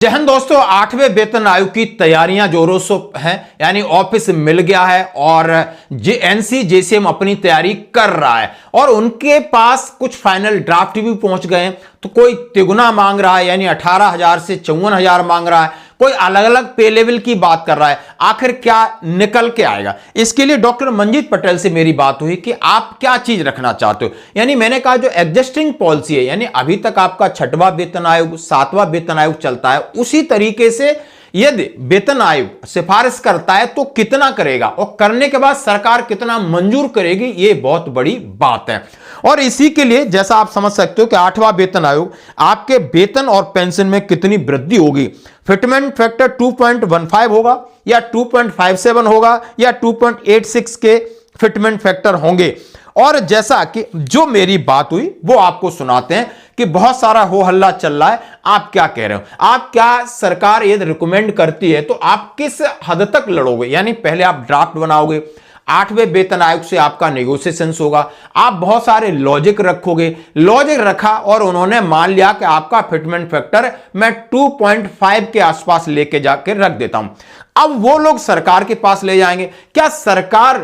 जय हिंद दोस्तों, 8वें वेतन आयोग की तैयारियां जोरों से हैं। यानी ऑफिस मिल गया है और एनसी जेसीएम अपनी तैयारी कर रहा है और उनके पास कुछ फाइनल ड्राफ्ट भी पहुंच गए हैं। तो कोई तिगुना मांग रहा है, यानी 18,000 से 54,000 मांग रहा है, कोई अलग अलग पे लेवल की बात कर रहा है। आखिर क्या निकल के आएगा, इसके लिए डॉक्टर मंजीत पटेल से मेरी बात हुई कि आप क्या चीज रखना चाहते हो। यानी मैंने कहा जो एग्जिस्टिंग पॉलिसी है, यानी अभी तक आपका 6वां वेतन आयोग 7वां वेतन आयोग चलता है, उसी तरीके से यदि वेतन आयोग सिफारिश करता है तो कितना करेगा और करने के बाद सरकार कितना मंजूर करेगी, यह बहुत बड़ी बात है। और इसी के लिए जैसा आप समझ सकते हो कि 8वां वेतन आयोग आपके वेतन और पेंशन में कितनी वृद्धि होगी, फिटमेंट फैक्टर 2.15 होगा या 2.57 होगा या 2.86 के फिटमेंट फैक्टर होंगे। और जैसा कि जो मेरी बात हुई वो आपको सुनाते हैं कि बहुत सारा हो हल्ला चल रहा है, आप क्या कह रहे हो, आप क्या सरकार ये रिकमेंड करती है तो आप किस हद तक लड़ोगे। यानी पहले आप ड्राफ्ट बनाओगे, 8वें वेतन आयोग से आपका नेगोशिएशन होगा, आप बहुत सारे लॉजिक रखोगे, लॉजिक रखा और उन्होंने मान लिया कि आपका फिटमेंट फैक्टर मैं 2.5 के आसपास लेके जाकर रख देता हूं। अब वो लोग सरकार के पास ले जाएंगे, क्या सरकार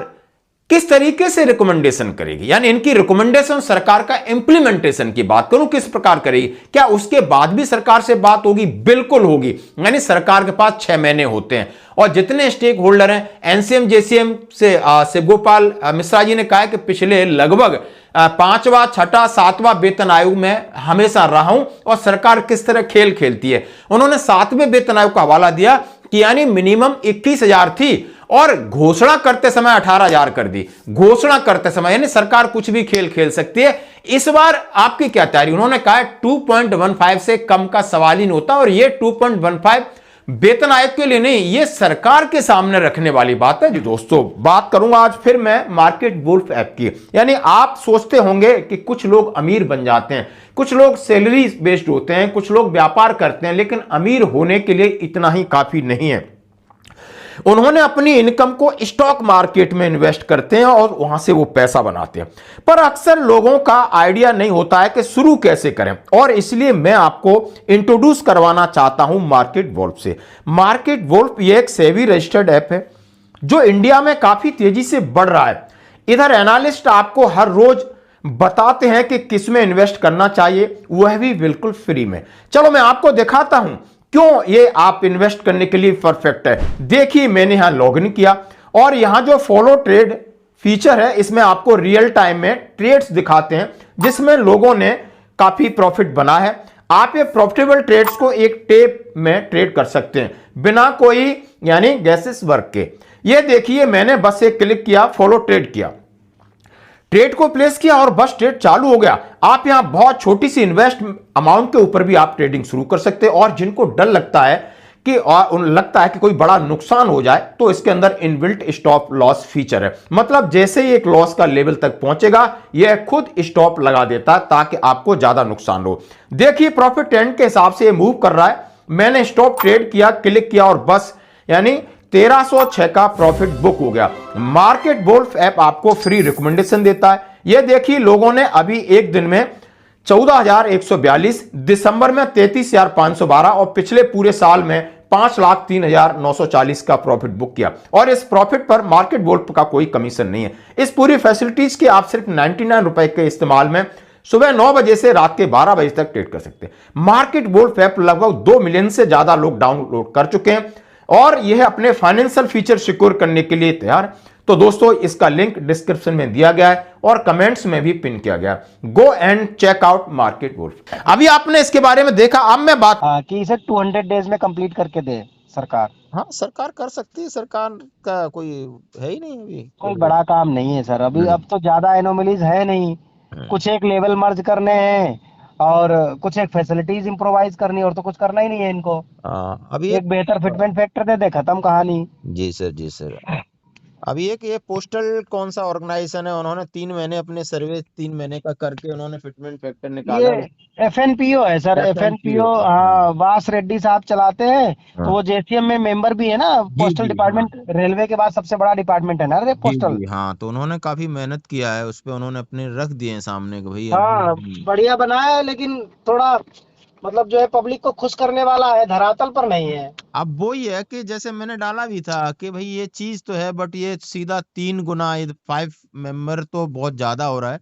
किस तरीके से रिकमेंडेशन करेगी, यानी इनकी रिकमेंडेशन सरकार का इंप्लीमेंटेशन की बात करूं किस प्रकार करेगी, क्या उसके बाद भी सरकार से बात होगी? बिल्कुल होगी। यानी सरकार के पास 6 महीने होते हैं और जितने स्टेक होल्डर हैं, एनसीएम जेसीएम से शिवगोपाल मिश्रा जी ने कहा है कि पिछले लगभग 5वां 6वां 7वां वेतन आयोग में हमेशा रहा हूं और सरकार किस तरह खेल खेलती है। उन्होंने 7वें वेतन आयोग का हवाला दिया कि यानी मिनिमम 21,000 थी और घोषणा करते समय 18,000 कर दी। घोषणा करते समय यानी सरकार कुछ भी खेल खेल सकती है। इस बार आपकी क्या तैयारी? उन्होंने कहा 2.15 से कम का सवाल ही नहीं होता और ये 2.15 वेतन आयोग के लिए नहीं, ये सरकार के सामने रखने वाली बात है। जी दोस्तों, बात करूंगा आज फिर मैं मार्केट वुल्फ ऐप की। यानी आप सोचते होंगे कि कुछ लोग अमीर बन जाते हैं, कुछ लोग सैलरी बेस्ड होते हैं, कुछ लोग व्यापार करते हैं, लेकिन अमीर होने के लिए इतना ही काफी नहीं है। उन्होंने अपनी इनकम को स्टॉक मार्केट में इन्वेस्ट करते हैं और वहां से वो पैसा बनाते हैं। पर अक्सर लोगों का आइडिया नहीं होता है कि शुरू कैसे करें, और इसलिए मैं आपको इंट्रोड्यूस करवाना चाहता हूं मार्केट वुल्फ से। मार्केट वुल्फ ये एक सेबी रजिस्टर्ड ऐप है जो इंडिया में काफी तेजी से बढ़ रहा है। इधर एनालिस्ट आपको हर रोज बताते हैं कि किस में इन्वेस्ट करना चाहिए, वह भी बिल्कुल फ्री में। चलो मैं आपको दिखाता हूं क्यों ये आप इन्वेस्ट करने के लिए परफेक्ट है। देखिए, मैंने यहां लॉगिन किया और यहां जो फॉलो ट्रेड फीचर है, इसमें आपको रियल टाइम में ट्रेड्स दिखाते हैं जिसमें लोगों ने काफी प्रॉफिट बना है। आप ये प्रॉफिटेबल ट्रेड्स को एक टेप में ट्रेड कर सकते हैं बिना कोई यानी गैसेस वर्क के। ये देखिए, मैंने बस एक क्लिक किया, फॉलो ट्रेड किया, ट्रेड को प्लेस किया और बस ट्रेड चालू हो गया। आप यहां बहुत छोटी सी इन्वेस्ट अमाउंट के ऊपर भी आप ट्रेडिंग शुरू कर सकते हैं। और जिनको डर लगता है कि कोई बड़ा नुकसान हो जाए, तो इसके अंदर इनबिल्ट स्टॉप लॉस फीचर है। मतलब जैसे ही एक लॉस का लेवल तक पहुंचेगा, यह खुद स्टॉप लगा देता है ताकि आपको ज्यादा नुकसान हो। देखिए, प्रॉफिट ट्रेंड के हिसाब से मूव कर रहा है। मैंने स्टॉप ट्रेड किया, क्लिक किया और बस यानी 1306 का प्रॉफिट बुक हो गया। मार्केट वुल्फ ऐप आपको फ्री रिकमेंडेशन देता है। यह देखिए, लोगों ने अभी एक दिन में 14,142, दिसंबर में 33,512 और पिछले पूरे साल में 5,03,940 का प्रॉफिट बुक किया। और इस प्रॉफिट पर मार्केट वुल्फ का कोई कमीशन नहीं है। इस पूरी फैसिलिटीज के आप सिर्फ 99 रुपए के इस्तेमाल में सुबह 9 बजे से रात के 12 बजे तक ट्रेड कर सकते हैं। मार्केट वुल्फ ऐप लगभग 2 मिलियन से ज्यादा लोग डाउनलोड कर चुके हैं और यह अपने फाइनेंशियल फीचर सिक्योर करने के लिए तैयार। तो दोस्तों, इसका लिंक डिस्क्रिप्शन में दिया गया है और कमेंट्स में भी पिन किया गया। Go and check out market wolf. अभी आपने इसके बारे में देखा, अब मैं बात कि इसे 200 डेज में कंप्लीट करके दे सरकार। हाँ, सरकार कर सकती है, सरकार का कोई है ही नहीं अभी कोई बड़ा काम नहीं है सर अभी। अब तो ज्यादा एनोमलीज है नहीं, कुछ एक लेवल मर्ज करने हैं और कुछ एक फैसिलिटीज इम्प्रोवाइज करनी, और तो कुछ करना ही नहीं है इनको। अभी एक बेहतर फिटमेंट फैक्टर दे दे, खत्म कहानी। जी सर, जी सर। अभी एक ये पोस्टल कौन सा ऑर्गेनाइजेशन है, उन्होंने 3 महीने अपने सर्वे 3 महीने का करके उन्होंने फिटमेंट फैक्टर निकाला। ये एफएनपीओ है सर, एफएनपीओ। हाँ, वास रेड्डी साहब चलाते हैं। तो वो जेसीएम में मेंबर भी है ना। पोस्टल डिपार्टमेंट रेलवे के बाद सबसे बड़ा डिपार्टमेंट है ना रे पोस्टल। हाँ, तो उन्होंने काफी मेहनत किया है उस पे, उन्होंने अपने रख दिए सामने कि भाई हाँ, बढ़िया बनाया है, लेकिन थोड़ा मतलब जो है पब्लिक को खुश करने वाला है, धरातल पर नहीं है। अब वही है कि जैसे मैंने डाला भी था कि भाई ये चीज तो है, बट ये सीधा 3 गुना 5 मेंबर तो बहुत ज्यादा हो रहा है।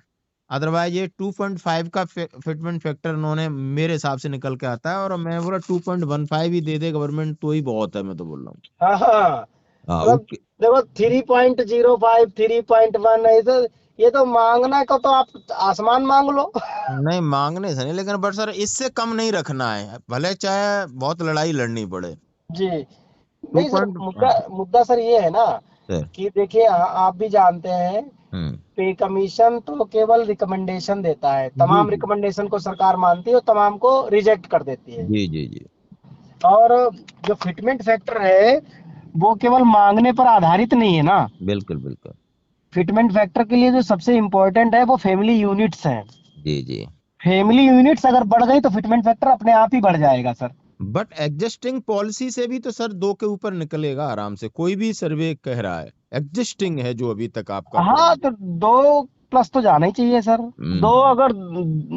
अदरवाइज ये 2.5 का फिटमेंट फैक्टर उन्होंने मेरे हिसाब से निकल के आता है, और मैं बोला 2.15 ही दे दे गवर्नमेंट तो ही बहुत है, मैं तो बोल रहा हूँ। हाँ हाँ, हाँ, मतलब देखो 3.05 3.1 ये तो मांगना को तो आप आसमान मांग लो। नहीं मांगने से नहीं, लेकिन बट सर इससे कम नहीं रखना है, भले चाहे बहुत लड़ाई लड़नी पड़े। जी, टू नहीं सर, पॉइंट मुद्दा मुद्दा सर ये है ना सर। कि देखिए आप भी जानते हैं, हम्म। पे कमीशन तो केवल रिकमेंडेशन देता है, जी तमाम जी रिकमेंडेशन को सरकार मानती है और तमाम को रिजेक्ट कर देती है। जी जी जी। और जो फिटमेंट फैक्टर है वो केवल मांगने पर आधारित नहीं है ना। बिल्कुल बिल्कुल। फिटमेंट फैक्टर के लिए जो सबसे इम्पोर्टेंट है वो फैमिली यूनिट्स हैं। जी जी। फैमिली यूनिट्स अगर बढ़ गई तो फिटमेंट फैक्टर अपने आप ही बढ़ जाएगा सर। बट एग्जिस्टिंग पॉलिसी से भी तो सर 2 के ऊपर निकलेगा आराम से, कोई भी सर्वे कह रहा है एग्जिस्टिंग है जो अभी तक आपका हाँ तो 2+ तो जाना ही चाहिए सर। 2 अगर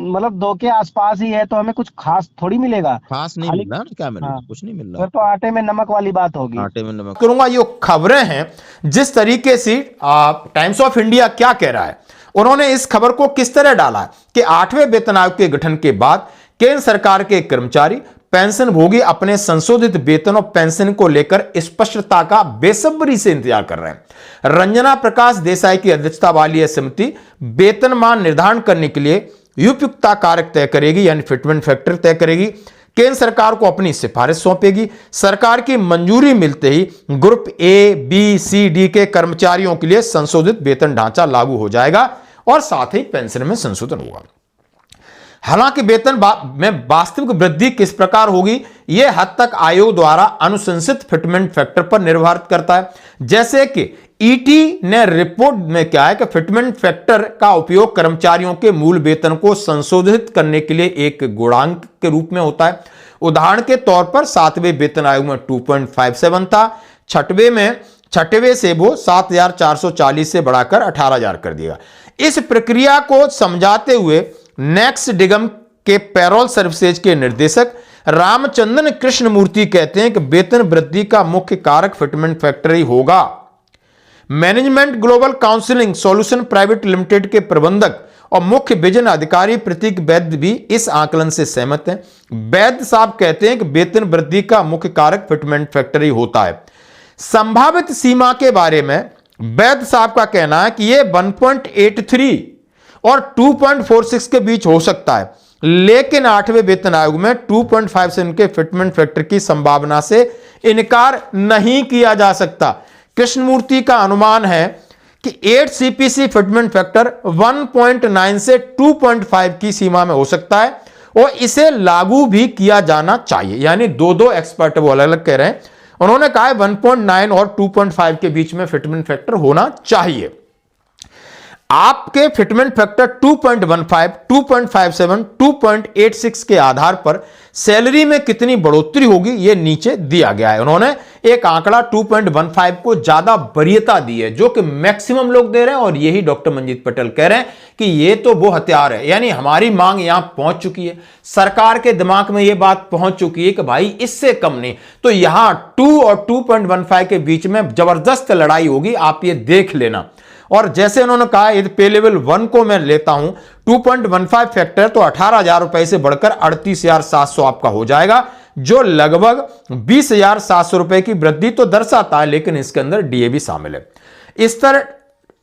मतलब 2 के आसपास ही है तो हमें कुछ खास थोड़ी मिलेगा। खास नहीं खाली मिल रहा ना, क्या मिल रहा, हाँ, कुछ नहीं मिल फिर तो आटे में नमक वाली बात होगी। रहा, आटे में नमक। करूंगा ये खबरें हैं जिस तरीके से टाइम्स ऑफ इंडिया क्या कह रहा है, उन्होंने इस खबर को किस तरह डाला है कि 8वें वेतन आयोग के गठन के बाद केंद्र सरकार के कर्मचारी पेंशन भोगी अपने संशोधित वेतन और पेंशन को लेकर स्पष्टता का बेसब्री से इंतजार कर रहे हैं। रंजना प्रकाश देसाई की अध्यक्षता वाली यह समिति वेतनमान निर्धारण करने के लिए उपयुक्तता कारक तय करेगी, यानी फिटमेंट फैक्टर तय करेगी। केंद्र सरकार को अपनी सिफारिश सौंपेगी। सरकार की मंजूरी मिलते ही group A, B, C, D के कर्मचारियों के लिए संशोधित वेतन ढांचा लागू हो जाएगा और साथ ही पेंशन में संशोधन होगा। हालांकि वेतन में वास्तविक वृद्धि किस प्रकार होगी यह हद तक आयोग द्वारा अनुशंसित फिटमेंट फैक्टर पर निर्भर करता है। जैसे कि ईटी ने रिपोर्ट में क्या है कि फिटमेंट फैक्टर का उपयोग कर्मचारियों के मूल वेतन को संशोधित करने के लिए एक गुणांक के रूप में होता है। उदाहरण के तौर पर 7वें वेतन आयोग में 2.57 था, 6वें से वो 7,440 से बढ़ाकर 18,000 कर दिया। इस प्रक्रिया को समझाते हुए नेक्स्ट डिगम के पेरोल सर्विसेज के निर्देशक रामचंद्रन कृष्णमूर्ति कहते हैं कि वेतन वृद्धि का मुख्य कारक फिटमेंट फैक्टर ही होगा। Management global counselling solution private limited के प्रबंधक और मुख्य विजन अधिकारी प्रतीक वैद्य भी इस आकलन से सहमत हैं। वैद्य साहब कहते हैं कि वेतन वृद्धि का मुख्य कारक फिटमेंट फैक्टर ही होता है। संभावित सीमा के बारे में वैद्य साहब का कहना है कि यह 1.83 और 2.46 के बीच हो सकता है, लेकिन 8वें वेतन आयोग में 2.57 के फिटमेंट फैक्टर की संभावना से इनकार नहीं किया जा सकता। कृष्णमूर्ति का अनुमान है कि 8 सीपीसी फिटमेंट फैक्टर 1.9 से 2.5 की सीमा में हो सकता है और इसे लागू भी किया जाना चाहिए। यानी दो एक्सपर्ट वो अलग अलग कह रहे हैं। उन्होंने कहा है 1.9 और 2.5 के बीच में फिटमेंट फैक्टर होना चाहिए। आपके फिटमेंट फैक्टर 2.15, 2.57, 2.86 के आधार पर सैलरी में कितनी बढ़ोतरी होगी यह नीचे दिया गया है। उन्होंने एक आंकड़ा 2.15 को ज्यादा वरीयता दी है जो कि मैक्सिमम लोग दे रहे हैं, और यही डॉक्टर मंजीत पटेल कह रहे हैं कि यह तो वो हथियार है, यानी हमारी मांग यहां पहुंच चुकी है, सरकार के दिमाग में यह बात पहुंच चुकी है कि भाई इससे कम नहीं। तो यहां 2 और 2.15 के बीच में जबरदस्त लड़ाई होगी, आप ये देख लेना। और जैसे उन्होंने कहा यदि पे लेवल 1 को मैं लेता हूं 2.15 फैक्टर तो 18,000 रुपए से बढ़कर 38,700 आपका हो जाएगा, जो लगभग 20,700 रुपए की वृद्धि तो दर्शाता है, लेकिन इसके अंदर डीए भी शामिल है। इस तरह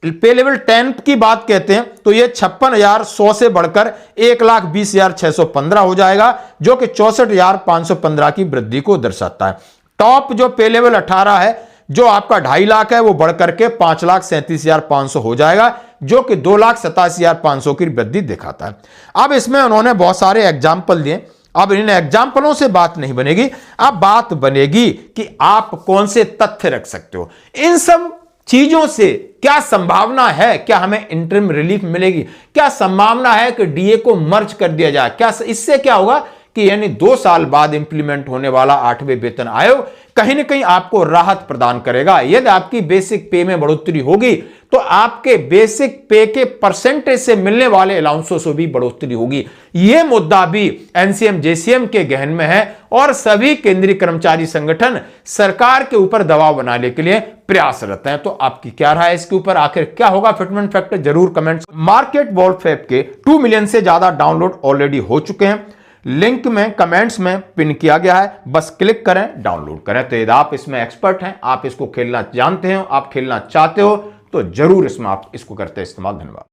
पे लेवल 10 की बात कहते हैं तो यह 56,100 से बढ़कर 1,20,615 हो जाएगा, जो कि 64,515 की वृद्धि को दर्शाता है। टॉप जो पे लेवल 18 है जो आपका 2.5 लाख है वो बढ़कर के 5,37,500 हो जाएगा, जो कि 2,87,500 की वृद्धि दिखाता है। अब इसमें उन्होंने बहुत सारे एग्जाम्पल दिए। अब इन एग्जाम्पलों से बात नहीं बनेगी, अब बात बनेगी कि आप कौन से तथ्य रख सकते हो। इन सब चीजों से क्या संभावना है, क्या हमें इंटरिम रिलीफ मिलेगी, क्या संभावना है कि डीए को मर्ज कर दिया जाए, क्या इससे क्या होगा कि यानी 2 साल बाद इंप्लीमेंट होने वाला 8वें वेतन आयोग कहीं ना कहीं आपको राहत प्रदान करेगा। यदि आपकी बेसिक पे में बढ़ोतरी होगी तो आपके बेसिक पे के परसेंटेज से मिलने वाले अलाउंसों से भी बढ़ोतरी होगी। यह मुद्दा भी एनसीएम जेसीएम के गहन में है और सभी केंद्रीय कर्मचारी संगठन सरकार के ऊपर दबाव बनाने के लिए प्रयासरत हैं। तो आपकी क्या राय है इसके ऊपर, आखिर क्या होगा फिटमेंट फैक्टर, जरूर कमेंट्स। मार्केट वॉल्फ ऐप के 2 मिलियन से ज्यादा डाउनलोड ऑलरेडी हो चुके हैं, लिंक में कमेंट्स में पिन किया गया है, बस क्लिक करें डाउनलोड करें। तो यदि आप इसमें एक्सपर्ट हैं, आप इसको खेलना जानते हो, आप खेलना चाहते हो, तो जरूर इसमें आप इसको करते इस्तेमाल। धन्यवाद।